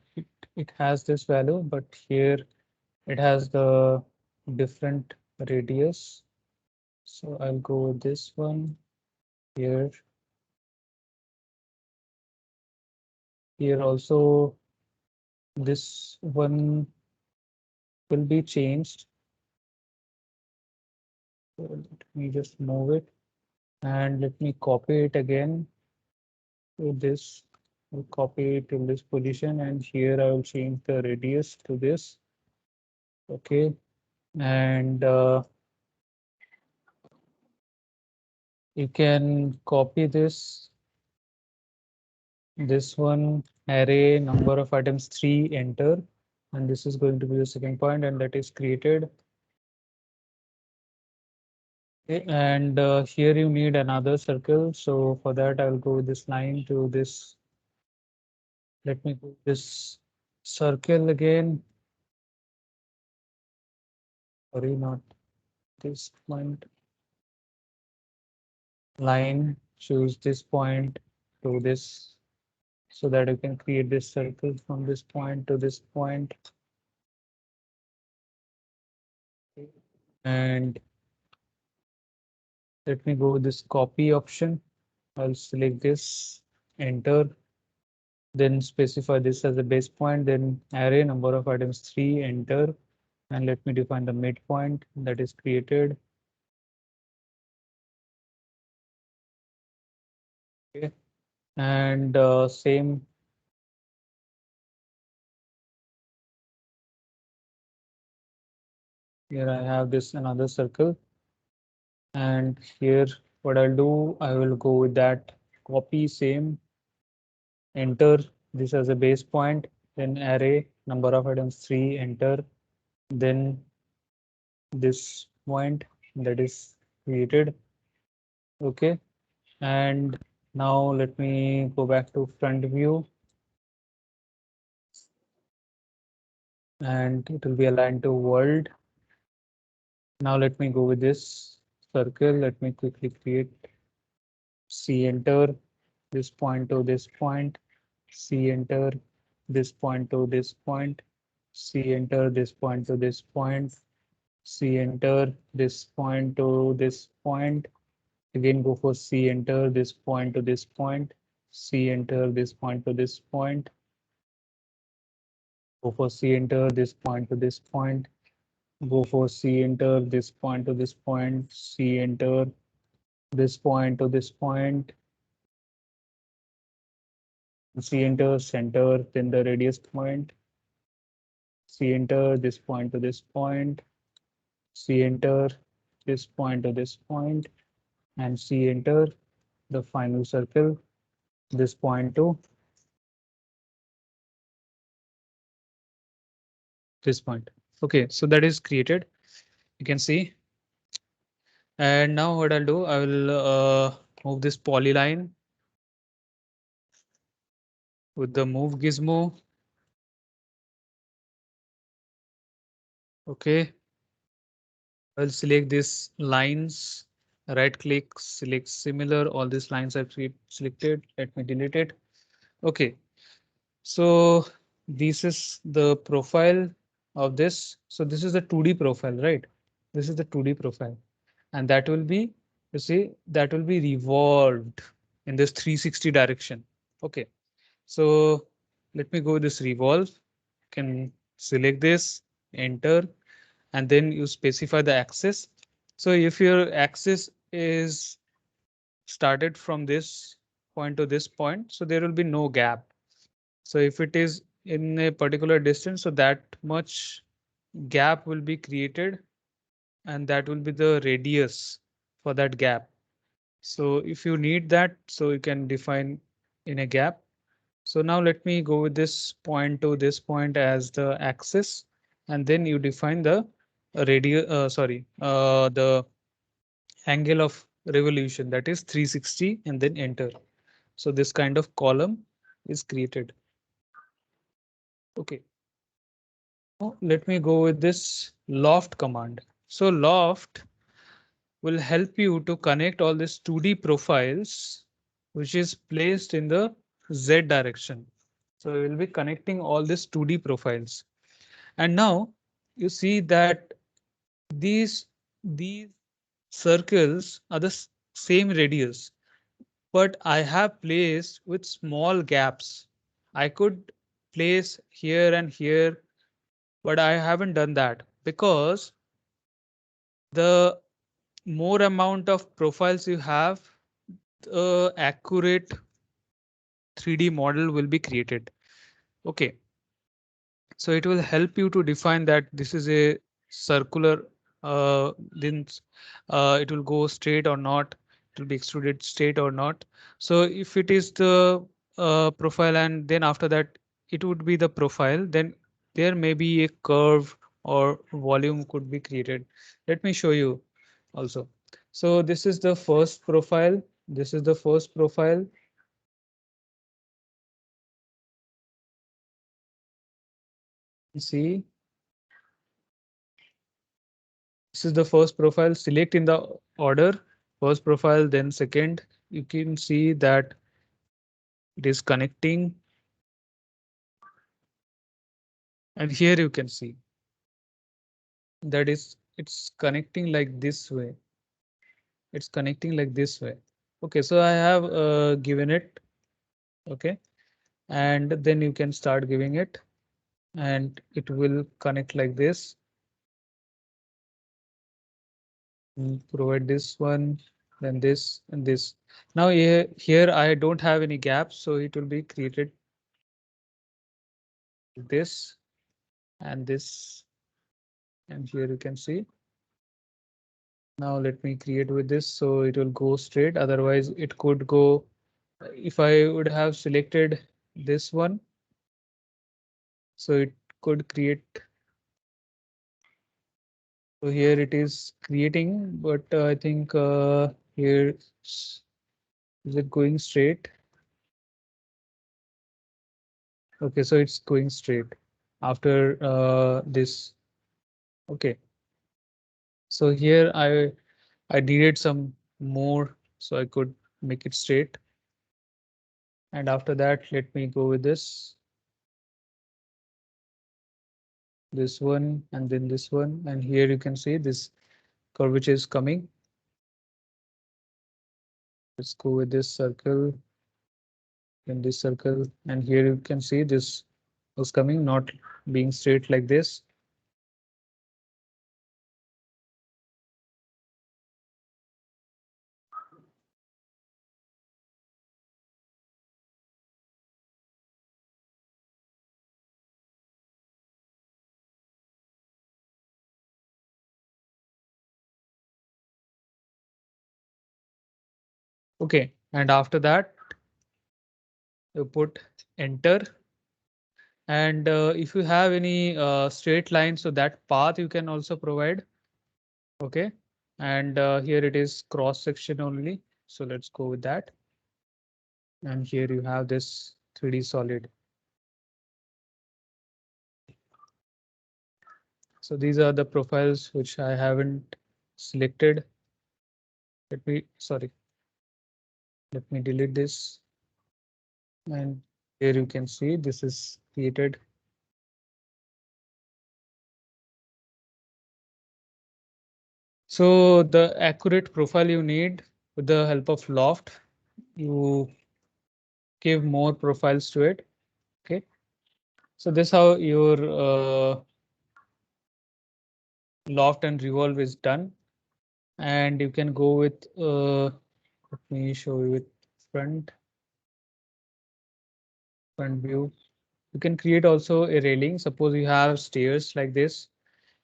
it has this value, but here it has the different radius. So I'll go with this one here. Here also this one will be changed. So let me just move it and let me copy it again to this. I'll copy it in this position and here I will change the radius to this. Okay, and you can copy this one array number of items 3, enter, and this is going to be the second point, and that is created. Okay, and here you need another circle, so for that I'll go with this line to this. Let me go this circle again. Sorry, not this point. Line, choose this point to this, so that you can create this circle from this point to this point. And let me go with this copy option. I'll select this, enter, then specify this as a base point, then array number of items 3, enter, and let me define the midpoint that is created. Okay, and same. Here I have this another circle, and here what I'll do, I will go with that copy, same, enter this as a base point, then array number of items 3, enter, then this point that is created. Okay, and now let me go back to front view, and it will be aligned to world. Now let me go with this circle. Let me quickly create C, enter this point to this point, C, enter this point to this point, C, enter this point to this point, C, enter this point to this point. Again, go for C, enter this point to this point, C, enter this point to this point. Go for C, enter this point to this point. Go for C, enter this point to this point, C, enter this point to this point. C, enter center, then the radius point. C, enter this point to this point. C, enter this point to this point, and C, enter the final circle, this point to this point. Okay, so that is created. You can see. And now what I'll do, I will move this polyline. with the move gizmo. Okay, I'll select these lines, right click, select similar. All these lines I've selected. Let me delete it. Okay, so this is the profile of this. So this is the 2D profile, right? This is the 2D profile, and that will be, you see, that will be revolved in this 360 direction. Okay, so let me go this revolve. Can select this, enter, and then you specify the axis. So if your axis is started from this point to this point, so there will be no gap. So if it is in a particular distance, so that much gap will be created, and that will be the radius for that gap. So if you need that, so you can define in a gap. So now let me go with this point to this point as the axis, and then you define the radius, the angle of revolution, that is 360, and then enter. So this kind of column is created. Okay. Now let me go with this loft command. So loft will help you to connect all these 2D profiles, which is placed in the Z direction. So we will be connecting all these 2D profiles. And now you see that these these circles are the same radius, but I have placed with small gaps. I could place here and here, but I haven't done that because the more amount of profiles you have, the accurate 3D model will be created. Okay, so it will help you to define that this is a circular, then it will go straight or not, it will be extruded straight or not. So if it is the profile, and then after that it would be the profile, then there may be a curve or volume could be created. Let me show you also. So this is the first profile. This is the first profile. See, this is the first profile. Select in the order, first profile, then second. You can see that it is connecting. And here you can see that is it's connecting like this way. It's connecting like this way. Okay, so I have given it. Okay, and then you can start giving it, and it will connect like this. Provide this one, then this and this. Now here I don't have any gaps, so it will be created this and this, and here you can see. Now let me create with this so it will go straight, otherwise it could go, if I would have selected this one, so it could create. So here it is creating, but I think here is it going straight? Okay, so it's going straight after this. Okay, so here I needed some more so I could make it straight. And after that, let me go with this one, and then this one. And here you can see this curvature is coming. Let's go with this circle in this circle. And here you can see this was coming, not being straight like this. Okay, and after that, you put enter. And if you have any straight line, so that path you can also provide. Okay, and here it is cross section only. So let's go with that. And here you have this 3D solid. So these are the profiles which I haven't selected. Sorry, let me delete this. And here you can see this is created. So the accurate profile you need, with the help of Loft, you give more profiles to it. Okay. So this how your Loft and Revolve is done. And you can go with, let me show you with front view. You can create also a railing. Suppose you have stairs like this.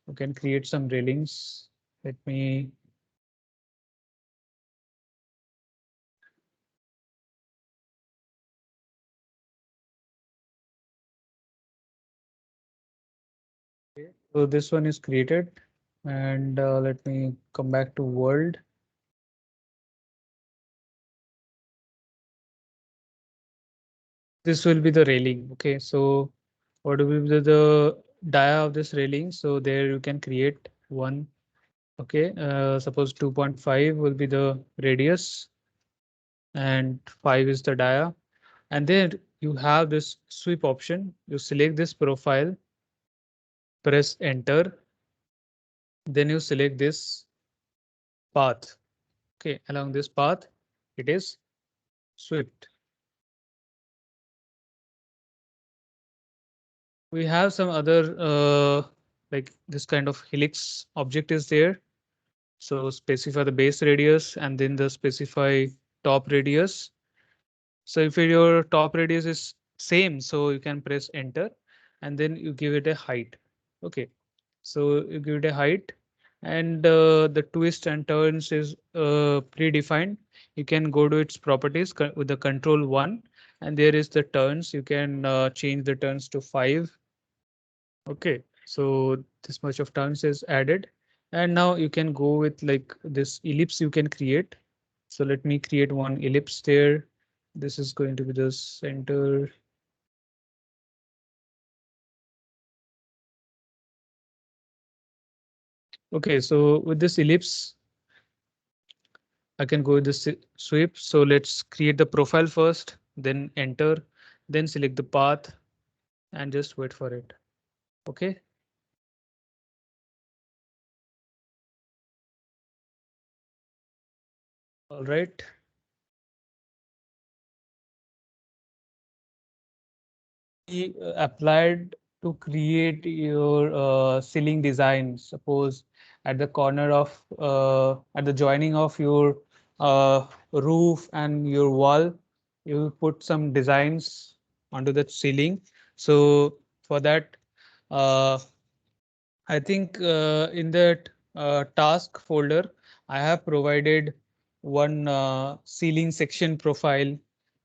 You can create some railings. Let me. So this one is created, and let me come back to world. This will be the railing. Okay, so what will be the dia of this railing? So there you can create one. Okay, suppose 2.5 will be the radius and 5 is the dia. And then you have this sweep option. You select this profile, press enter. Then you select this path. Okay, along this path, it is swept. We have some other like this kind of helix object is there. So specify the base radius and then the specify top radius. So if your top radius is same, so you can press enter and then you give it a height. Okay, so you give it a height and the twist and turns is predefined. You can go to its properties with the control 1 and there is the turns. You can change the turns to 5. Okay, so this much of turns is added. And now you can go with like this ellipse you can create. So let me create one ellipse there. This is going to be the center. Okay, so with this ellipse, I can go with this sweep. So let's create the profile first, then enter, then select the path and just wait for it. Okay. All right. Applied to create your ceiling design. Suppose at the corner of at the joining of your roof and your wall, you put some designs onto the ceiling. So for that, uh, I think in that task folder, I have provided one ceiling section profile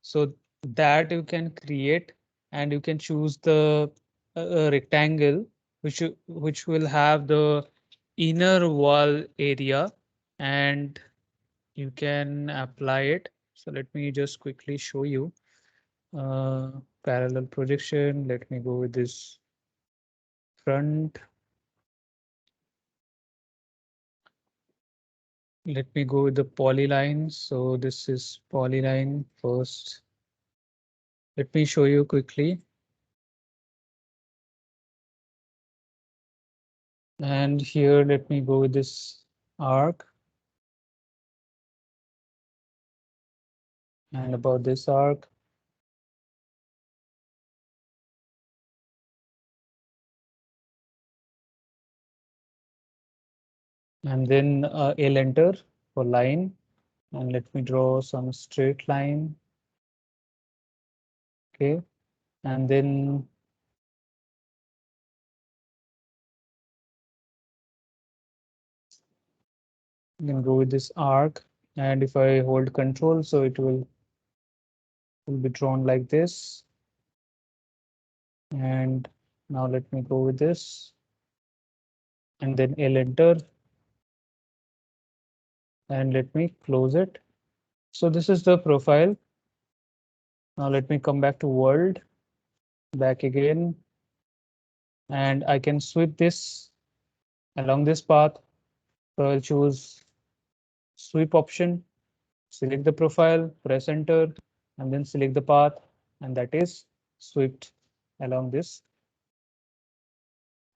so that you can create and you can choose the rectangle which will have the inner wall area and you can apply it. So let me just quickly show you parallel projection. Let me go with this front. Let me go with the polyline. So this is polyline first. Let me show you quickly. And here, let me go with this arc. And about this arc. And then I'll enter for line. And let me draw some straight line. Okay. And then you can go with this arc. And if I hold control, so it will be drawn like this. And now let me go with this. And then I'll enter. And let me close it. So this is the profile. Now let me come back to world, back again, and I can sweep this along this path. So I'll choose sweep option, select the profile, press enter, and then select the path, and that is swept along this.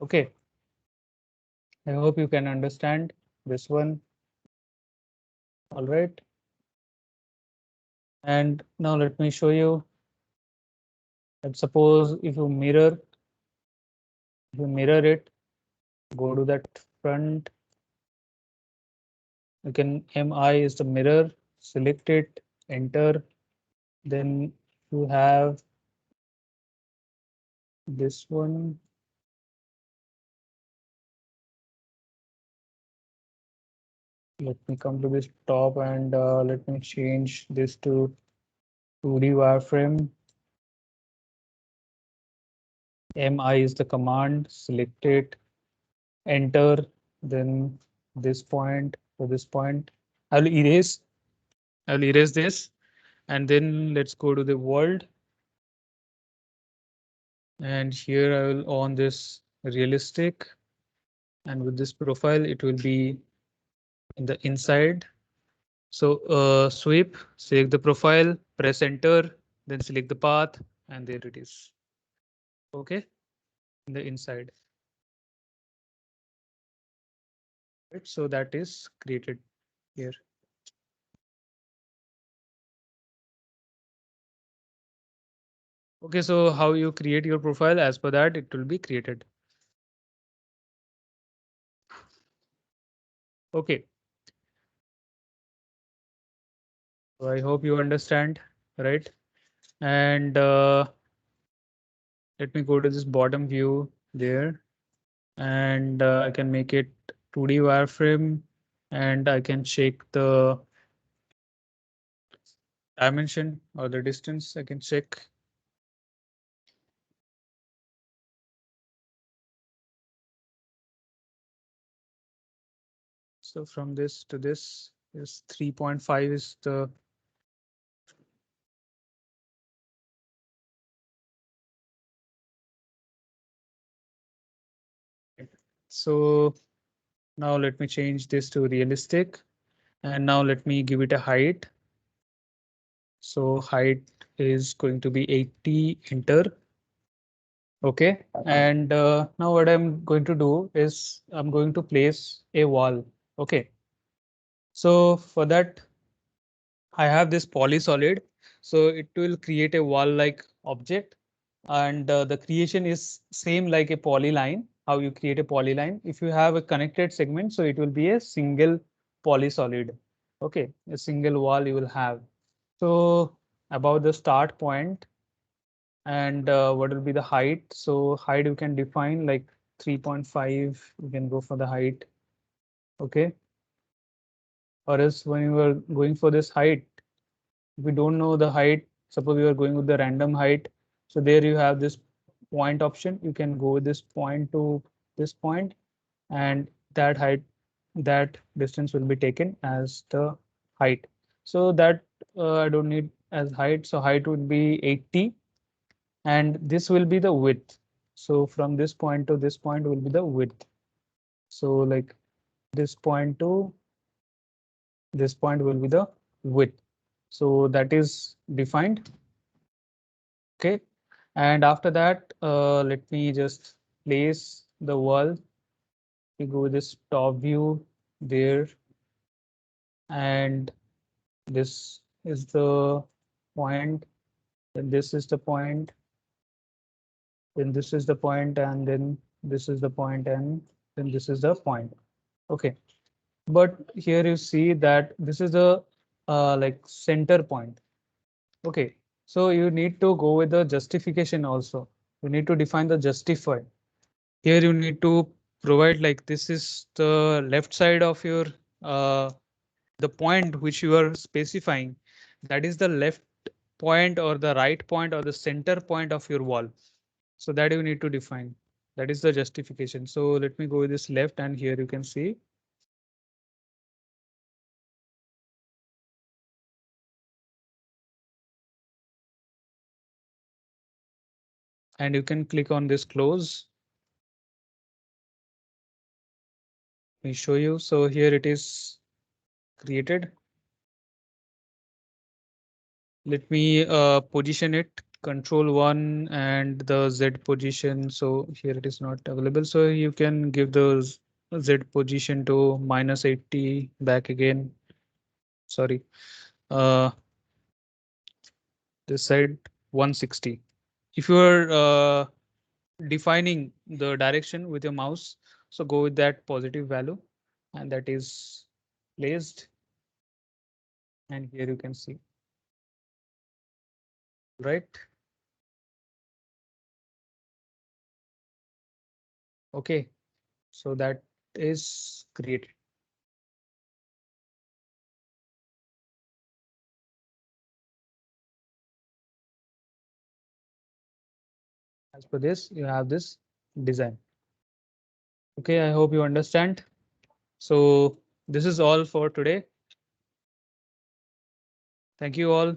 Okay, I hope you can understand this one. All right. And now let me show you that suppose if you mirror it, go to that front, you can MI is the mirror, select it, enter, then you have this one. Let me come to this top and let me change this to 2D wireframe. MI is the command, select it, enter, then this point or this point. I'll erase this, and then let's go to the world. And here I will on this realistic, and with this profile, it will be in the inside. So sweep, select the profile, press enter, then select the path, and there it is. Okay, in the inside. Right, so that is created here. Okay, so how you create your profile, as per that it will be created. Okay, so I hope you understand, right? And let me go to this bottom view there, and I can make it 2D wireframe, and I can check the dimension or the distance. I can check. So from this to this is 3.5 is the so now let me change this to realistic, and now let me give it a height. So height is going to be 80, enter. Okay, and now what I'm going to do is I'm going to place a wall. Okay, so for that I have this polysolid, so it will create a wall-like object, and the creation is same like a polyline. How you create a polyline? If you have a connected segment, so it will be a single polysolid. Okay, a single wall you will have. So about the start point and what will be the height? So height you can define like 3.5. You can go for the height. Okay, or else when you are going for this height, if we don't know the height, suppose we are going with the random height, so there you have this point option. You can go with this point to this point, and that height, that distance will be taken as the height. So that I don't need as height. So height would be 80, and this will be the width. So from this point to this point will be the width. So like this point to this point will be the width. So that is defined. Okay, and after that, let me just place the wall. We go with this top view there, and this is the point, then this is the point, then this is the point, and then this is the point, and then this is the point. Okay, but here you see that this is the like center point. Okay, so you need to go with the justification also. You need to define the justify. Here you need to provide like this is the left side of your the point which you are specifying. That is the left point or the right point or the center point of your wall. So that you need to define. That is the justification. So let me go with this left, and here you can see. and you can click on this close. Let me show you. So here it is created. Let me position it Control 1 and the Z position. So here it is not available. So you can give the Z position to -80 back again. Sorry. Uh, this side 160. If you are defining the direction with your mouse, so go with that positive value, and that is placed. And here you can see, right? Okay, so that is created. As per this, you have this design. Okay, I hope you understand. So this is all for today. Thank you all.